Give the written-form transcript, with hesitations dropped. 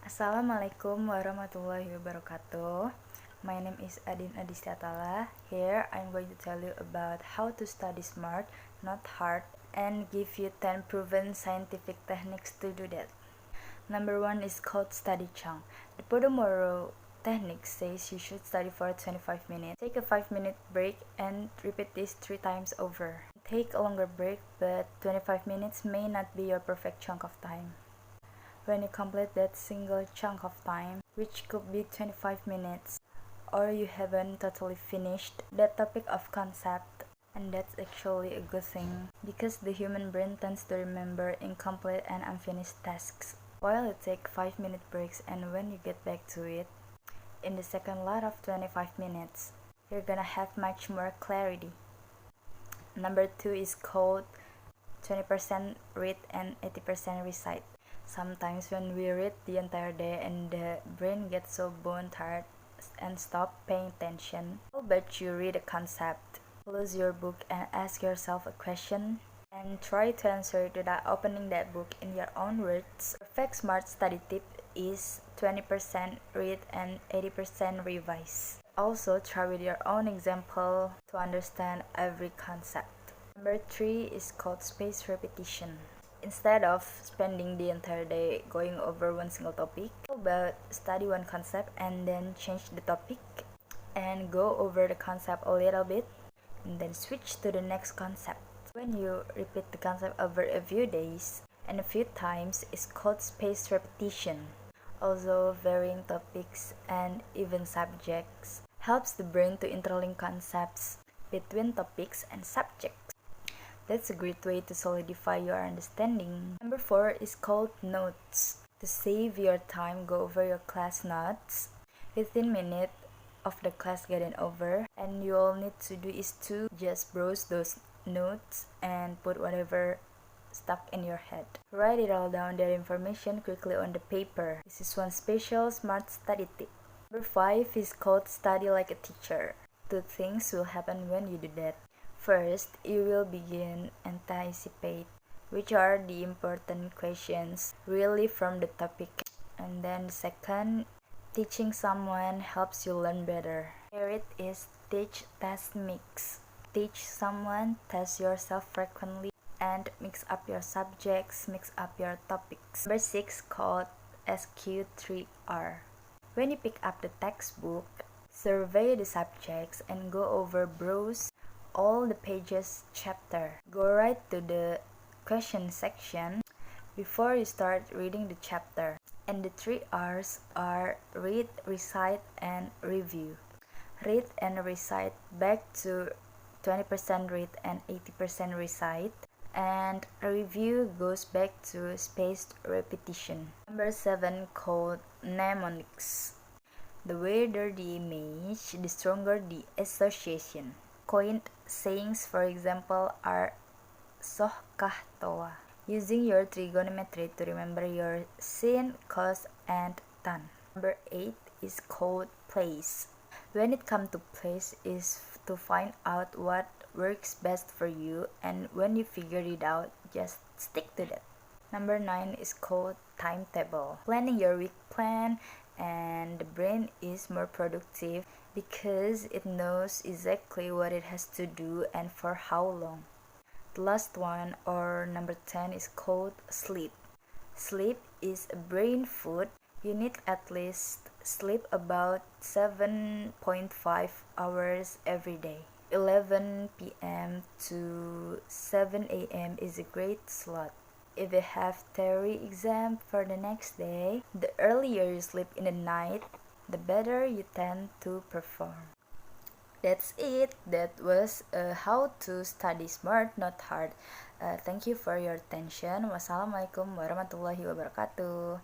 Assalamualaikum warahmatullahi wabarakatuh. My name is Adin Adistiatala. Here I'm going to tell you about how to study smart, not hard, and give you 10 proven scientific techniques to do that. Number 1 is called study chunk. The Pomodoro technique says you should study for 25 minutes. Take a 5-minute break and repeat this 3 times over. Take a longer break, but 25 minutes may not be your perfect chunk of time. When you complete that single chunk of time, which could be 25 minutes, or you haven't totally finished that topic of concept, and that's actually a good thing, because the human brain tends to remember incomplete and unfinished tasks. While you take 5-minute breaks, and when you get back to it, in the second lot of 25 minutes, you're gonna have much more clarity. Number 2 is called 20% read and 80% recite. Sometimes when we read the entire day and the brain gets so bone tired and stop paying attention, how about you read a concept, close your book and ask yourself a question, and try to answer it without opening that book in your own words. Perfect smart study tip is 20% read and 80% revise. Also try with your own example to understand every concept. Number 3 is called spaced repetition. Instead of spending the entire day going over one single topic, how about study one concept and then change the topic and go over the concept a little bit and then switch to the next concept. When you repeat the concept over a few days and a few times, it's called spaced repetition. Also, varying topics and even subjects helps the brain to interlink concepts between topics and subjects. That's a great way to solidify your understanding. Number 4 is called notes. To save your time, go over your class notes within minutes of the class getting over, and you all need to do is to just browse those notes and put whatever stuck in your head. Write it all down, that information quickly on the paper. This is one special smart study tip. Number 5 is called study like a teacher. 2 things will happen when you do that. First, you will begin anticipate which are the important questions really from the topic. And then second, teaching someone helps you learn better. Here it is, teach, test, mix. Teach someone, test yourself frequently, and mix up your subjects, mix up your topics. Number 6 called SQ3R. When you pick up the textbook, survey the subjects and go over browse all the pages chapter. Go right to the question section before you start reading the chapter. And the 3 R's are read, recite, and review. Read and recite back to 20% read and 80% recite. And review goes back to spaced repetition. Number 7 called mnemonics. The weirder the image, the stronger the association. Coined sayings, for example, are soh kah toa. Using your trigonometry to remember your sin, cos, and tan. Number 8 is called place. When it comes to place is to find out what works best for you, and when you figure it out, just stick to that. Number 9 is called timetable. Planning your week plan, and the brain is more productive because it knows exactly what it has to do and for how long. The last one, or number 10, is called sleep. Sleep is a brain food. You need at least sleep about 7.5 hours every day. 11 p.m. to 7 a.m. is a great slot. If you have theory exam for the next day, the earlier you sleep in the night, the better you tend to perform. That's it. That was how to study smart, not hard. Thank you for your attention. Wassalamualaikum warahmatullahi wabarakatuh.